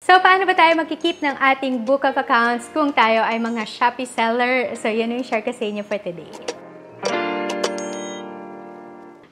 So, paano ba tayo magkikeep ng ating book of accounts kung tayo ay mga Shopee seller? So, yan yung share ko sa inyo for today.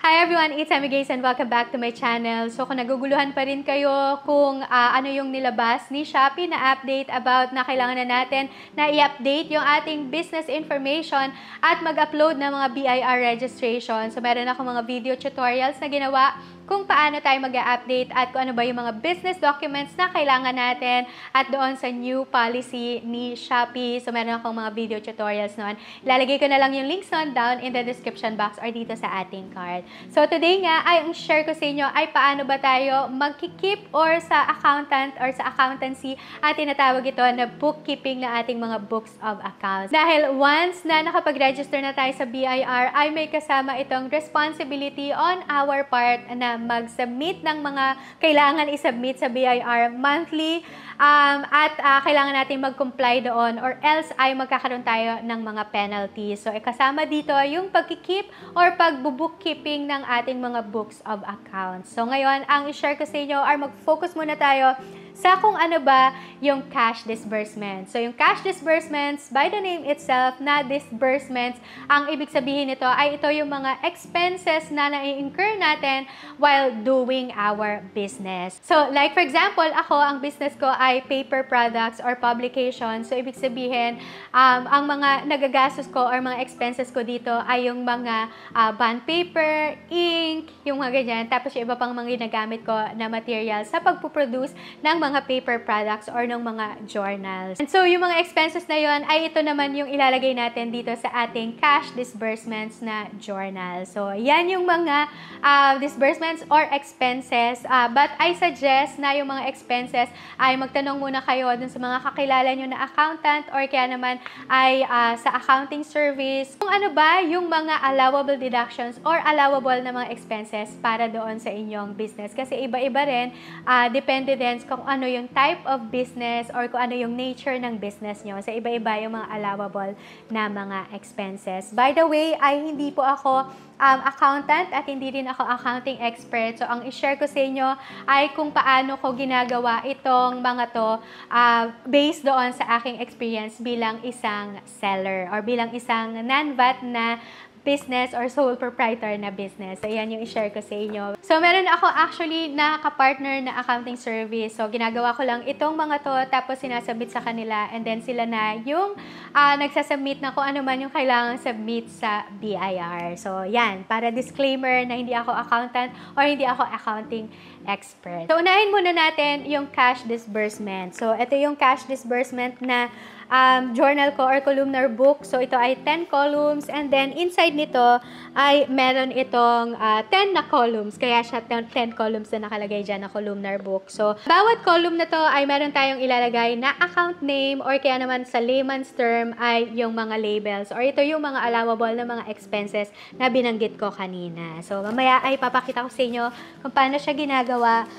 Hi everyone, it's Emmy Gaze and welcome back to my channel. So kung naguguluhan pa rin kayo kung ano yung nilabas ni Shopee na update about na kailangan na natin na i-update yung ating business information at mag-upload ng mga BIR registration. So meron ako mga video tutorials na ginawa kung paano tayo mag-update at kung ano ba yung mga business documents na kailangan natin at doon sa new policy ni Shopee. So, meron akong mga video tutorials noon. Ilalagay ko na lang yung links noon down in the description box or dito sa ating card. So, today nga, ay ang share ko sa inyo ay paano ba tayo magkikeep or sa accountant or sa accountancy at tinatawag ito na bookkeeping na ating mga books of accounts. Dahil once na nakapag-register na tayo sa BIR, ay may kasama itong responsibility on our part na mag-submit ng mga kailangan i-submit sa BIR monthly at kailangan natin mag-comply doon or else ay magkakaroon tayo ng mga penalties. So, kasama dito yung pag-keep or pag-bookkeeping ng ating mga books of accounts. So, ngayon, ang i-share ko sa inyo ay mag-focus muna tayo sa kung ano ba yung cash disbursements. So, yung cash disbursements, by the name itself, na disbursements, ang ibig sabihin nito ay ito yung mga expenses na na-incur natin while doing our business. So, like for example, ako, ang business ko ay paper products or publications. So, ibig sabihin, ang mga nagagastos ko or mga expenses ko dito ay yung mga bond paper, ink, yung mga ganyan. Tapos, yung iba pang mga ginagamit ko na materials sa pagpuproduce ng mga paper products or ng mga journals. And so, yung mga expenses na yon ay ito naman yung ilalagay natin dito sa ating cash disbursements na journal. So, yan yung mga disbursements or expenses. But I suggest na yung mga expenses ay magtanong muna kayo dun sa mga kakilala nyo na accountant or kaya naman ay sa accounting service. Kung ano ba yung mga allowable deductions or allowable na mga expenses para doon sa inyong business. Kasi iba-iba rin, depende din kung ano yung type of business or kung ano yung nature ng business nyo. So, iba-iba yung mga allowable na mga expenses. By the way, ay hindi po ako accountant at hindi rin ako accounting expert. So, ang i-share ko sa inyo ay kung paano ko ginagawa itong mga to based doon sa aking experience bilang isang seller or bilang isang non-VAT na business or sole proprietor na business. So, yan yung i-share ko sa inyo. So, meron ako actually nakaka-partner na accounting service. So, ginagawa ko lang itong mga to, tapos sinasubmit sa kanila, and then sila na yung nagsasubmit na kung ano man yung kailangan submit sa BIR. So, yan. Para disclaimer na hindi ako accountant or hindi ako accounting expert. So, unahin muna natin yung cash disbursement. So, ito yung cash disbursement na journal ko or columnar book. So, ito ay 10 columns and then inside nito ay meron itong 10 na columns. Kaya siya 10 columns na nakalagay dyan na columnar book. So, bawat column na to ay meron tayong ilalagay na account name or kaya naman sa layman's term ay yung mga labels or ito yung mga allowable na mga expenses na binanggit ko kanina. So, mamaya ay papakita ko sa inyo kung paano siya ginagawa.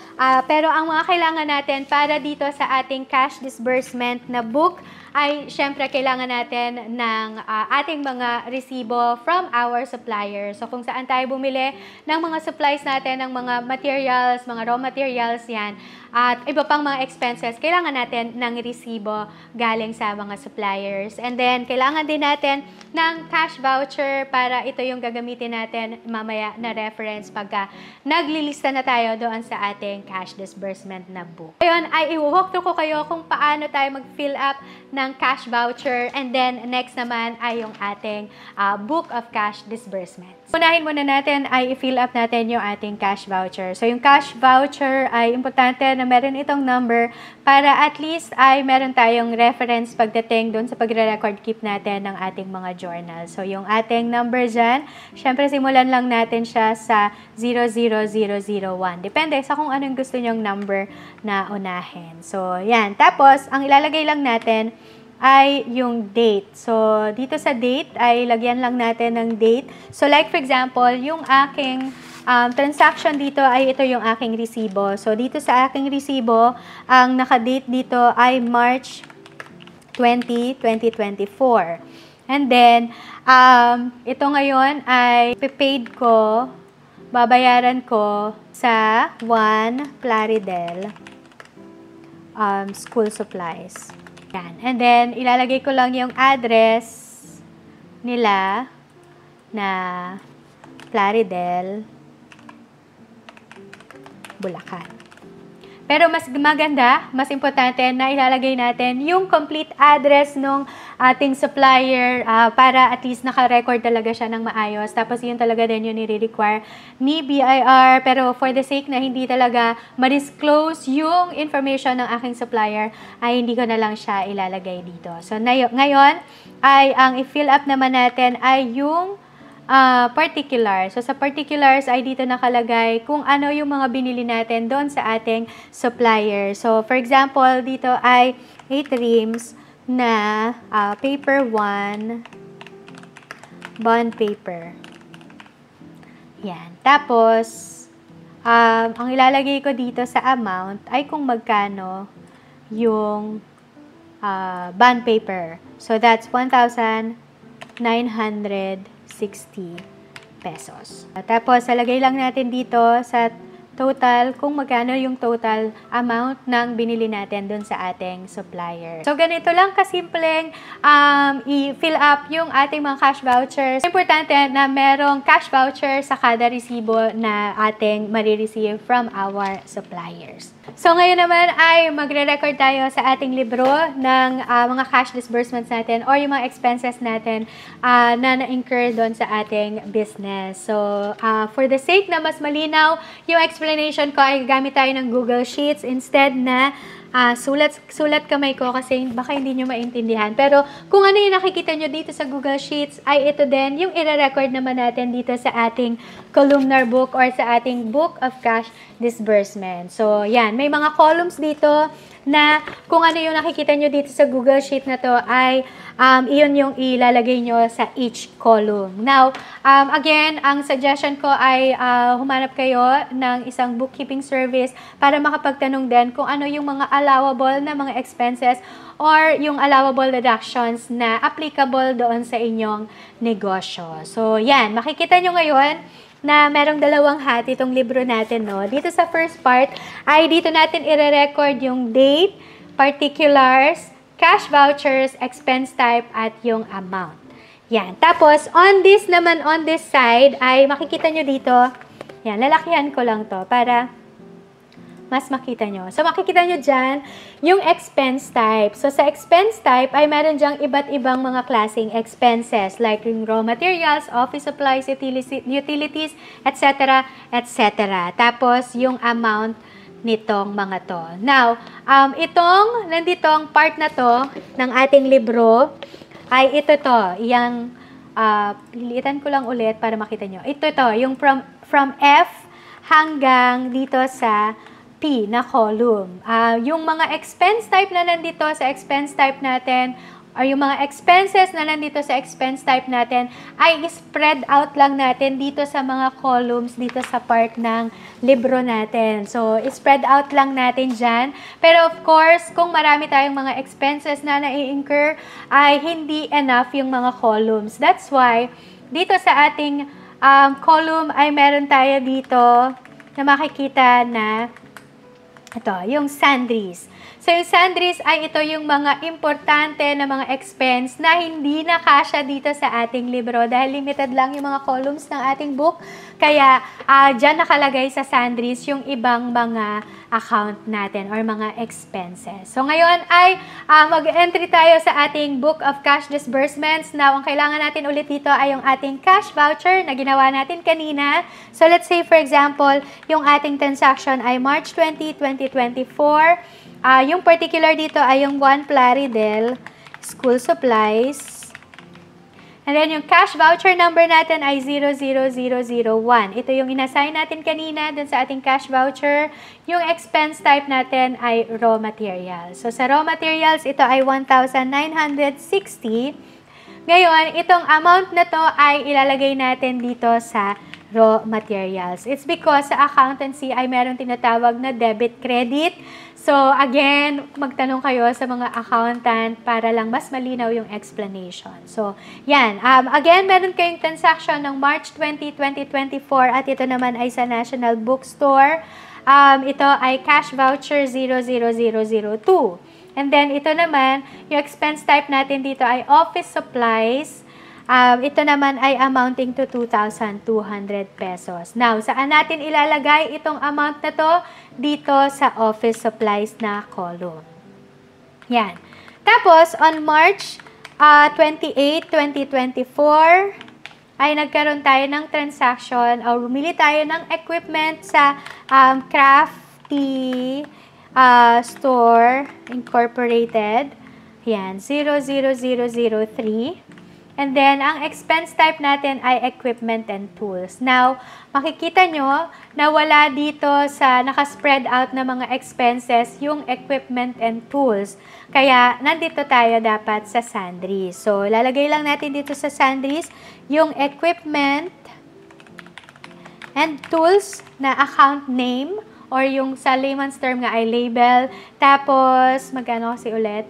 Pero ang mga kailangan natin para dito sa ating cash disbursement na book ay syempre kailangan natin ng ating mga resibo from our suppliers. So kung saan tayo bumili ng mga supplies natin, ng mga materials, mga raw materials yan, at iba pang mga expenses, kailangan natin ng resibo galing sa mga suppliers. And then, kailangan din natin ng cash voucher para ito yung gagamitin natin mamaya na reference pagka naglilista na tayo doon sa ating cash disbursement na book. Ngayon, ay i-walk through ko kayo kung paano tayo mag-fill up ng cash voucher. And then, next naman ay yung ating book of cash disbursement. Unahin muna natin ay i-fill up natin yung ating cash voucher. So, yung cash voucher ay importante na meron itong number para at least ay meron tayong reference pagdating doon sa pagre-record keep natin ng ating mga journal. So, yung ating number dyan, syempre simulan lang natin siya sa 00001. Depende sa kung anong gusto nyong number na unahin. So, yan. Tapos, ang ilalagay lang natin ay yung date. So, dito sa date ay lagyan lang natin ng date. So, like for example, yung aking transaction dito ay ito yung aking resibo. So, dito sa aking resibo, ang nakadate dito ay March 20, 2024. And then, ito ngayon ay paid ko, babayaran ko sa 1 Plaridel school supplies. Yan. And then, ilalagay ko lang yung address nila na Plaridel, Bulacan. Pero mas maganda, mas importante na ilalagay natin yung complete address ng ating supplier para at least naka-record talaga siya ng maayos. Tapos yun talaga din yung nire-require ni BIR. Pero for the sake na hindi talaga ma-disclose yung information ng aking supplier, ay hindi ko na lang siya ilalagay dito. So ngayon, ay ang i-fill up naman natin ay yung particulars. So, sa particulars ay dito nakalagay kung ano yung mga binili natin doon sa ating supplier. So, for example, dito ay 8 reams na paper 1, bond paper. Yan. Tapos, ang ilalagay ko dito sa amount ay kung magkano yung bond paper. So, that's 1,960 pesos. Tapos, salagay lang natin dito sa total kung magkano yung total amount ng binili natin dun sa ating supplier. So, ganito lang kasimpleng i-fill up yung ating mga cash vouchers. Importante na merong cash voucher sa kada resibo na ating marireceive from our suppliers. So, ngayon naman ay magre-record tayo sa ating libro ng mga cash disbursements natin or yung mga expenses natin na na-incur doon sa ating business. So, for the sake na mas malinaw yung explanation ko, ay gamit tayo ng Google Sheets instead na sulat kamay ko kasi baka hindi nyo maintindihan. Pero kung ano yung nakikita nyo dito sa Google Sheets, ay ito din yung i-record naman natin dito sa ating columnar book or sa ating book of cash disbursement. So, yan. May mga columns dito na kung ano yung nakikita nyo dito sa Google Sheet na to ay iyon yung ilalagay nyo sa each column. Now, again, ang suggestion ko ay humanap kayo ng isang bookkeeping service para makapagtanong din kung ano yung mga allowable na mga expenses or yung allowable deductions na applicable doon sa inyong negosyo. So, yan. Makikita nyo ngayon na merong dalawang hat itong libro natin, no? Dito sa first part, ay dito natin i-record yung date, particulars, cash vouchers, expense type, at yung amount. Yan. Tapos, on this naman, on this side, ay makikita nyo dito, yan, lalakihan ko lang to para mas makita nyo. So, makikita nyo dyan yung expense type. So, sa expense type ay meron dyang iba't ibang mga klaseng expenses like yung raw materials, office supplies, utilities, etc., etc. Tapos, yung amount nitong mga to. Now, nanditong part na to ng ating libro ay ito to. Yung, lilitan ko lang ulit para makita nyo. Ito to, yung from F hanggang dito sa P na column. Yung mga expense type na nandito sa expense type natin or yung mga expenses na nandito sa expense type natin ay spread out lang natin dito sa mga columns dito sa part ng libro natin. So, spread out lang natin dyan. Pero of course, kung marami tayong mga expenses na nai-incur, ay hindi enough yung mga columns. That's why, dito sa ating column ay meron tayo dito na makikita na ito, yung sundries. So, yung sundries ay ito yung mga importante na mga expense na hindi nakasya dito sa ating libro dahil limited lang yung mga columns ng ating book. Kaya, dyan nakalagay sa sundries yung ibang mga account natin or mga expenses. So, ngayon ay mag-entry tayo sa ating book of cash disbursements. Now, ang kailangan natin ulit dito ay yung ating cash voucher na ginawa natin kanina. So, let's say, for example, yung ating transaction ay March 20, 2024. Yung particular dito ay yung 1 Plaridel School Supplies. And then, yung cash voucher number natin ay 00001. Ito yung inassign natin kanina dun sa ating cash voucher. Yung expense type natin ay raw materials. So, sa raw materials, ito ay 1,960. Ngayon, itong amount na to ay ilalagay natin dito sa raw materials. It's because sa accountancy ay meron tinatawag na debit credit. So, again, magtanong kayo sa mga accountant para lang mas malinaw yung explanation. So, yan. Again, meron kayong transaction ng March 20, 2024 at ito naman ay sa National Bookstore. ito ay cash voucher 00002. And then, ito naman, yung expense type natin dito ay office supplies. Ito naman ay amounting to 2,200 pesos. Now, saan natin ilalagay itong amount na to? Dito sa office supplies na column. Yan. Tapos, on March 28, 2024, ay nagkaroon tayo ng transaction o bumili tayo ng equipment sa Crafty Store Incorporated. Yan, 00003. And then, ang expense type natin ay equipment and tools. Now, makikita nyo na wala dito sa nakaspread out na mga expenses yung equipment and tools. Kaya, nandito tayo dapat sa sundries. So, lalagay lang natin dito sa sundries yung equipment and tools na account name or yung sa layman's term nga ay label. Tapos, magkano kasi ulit?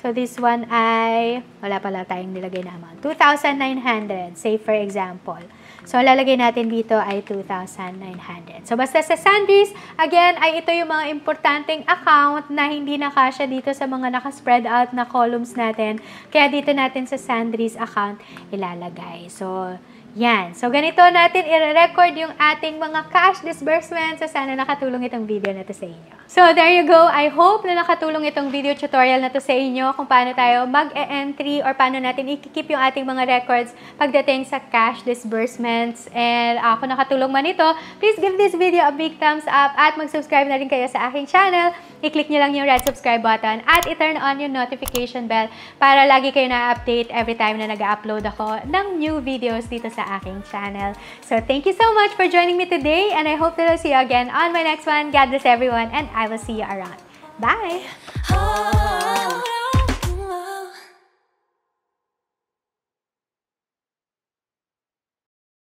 So, this one ay, wala pala tayong nilagay na amount. 2,900, say for example. So, lalagay natin dito ay 2,900. So, basta sa sundries, again, ay ito yung mga importanteng account na hindi nakasya dito sa mga nakaspread out na columns natin. Kaya dito natin sa sundries account ilalagay. So, yan. So, ganito natin i-record yung ating mga cash disbursements. So, sana nakatulong itong video na to sa inyo. So, there you go. I hope na nakatulong itong video tutorial na to sa inyo kung paano tayo mag-e-entry or paano natin i-keep yung ating mga records pagdating sa cash disbursements. And kung nakatulong man ito, please give this video a big thumbs up at mag-subscribe na rin kayo sa aking channel. I-click nyo lang yung red subscribe button at i-turn on yung notification bell para lagi kayo na-update every time na nag-upload ako ng new videos dito sa aking channel. So, thank you so much for joining me today and I hope that I'll see you again on my next one. God bless everyone and I will see you around. Bye!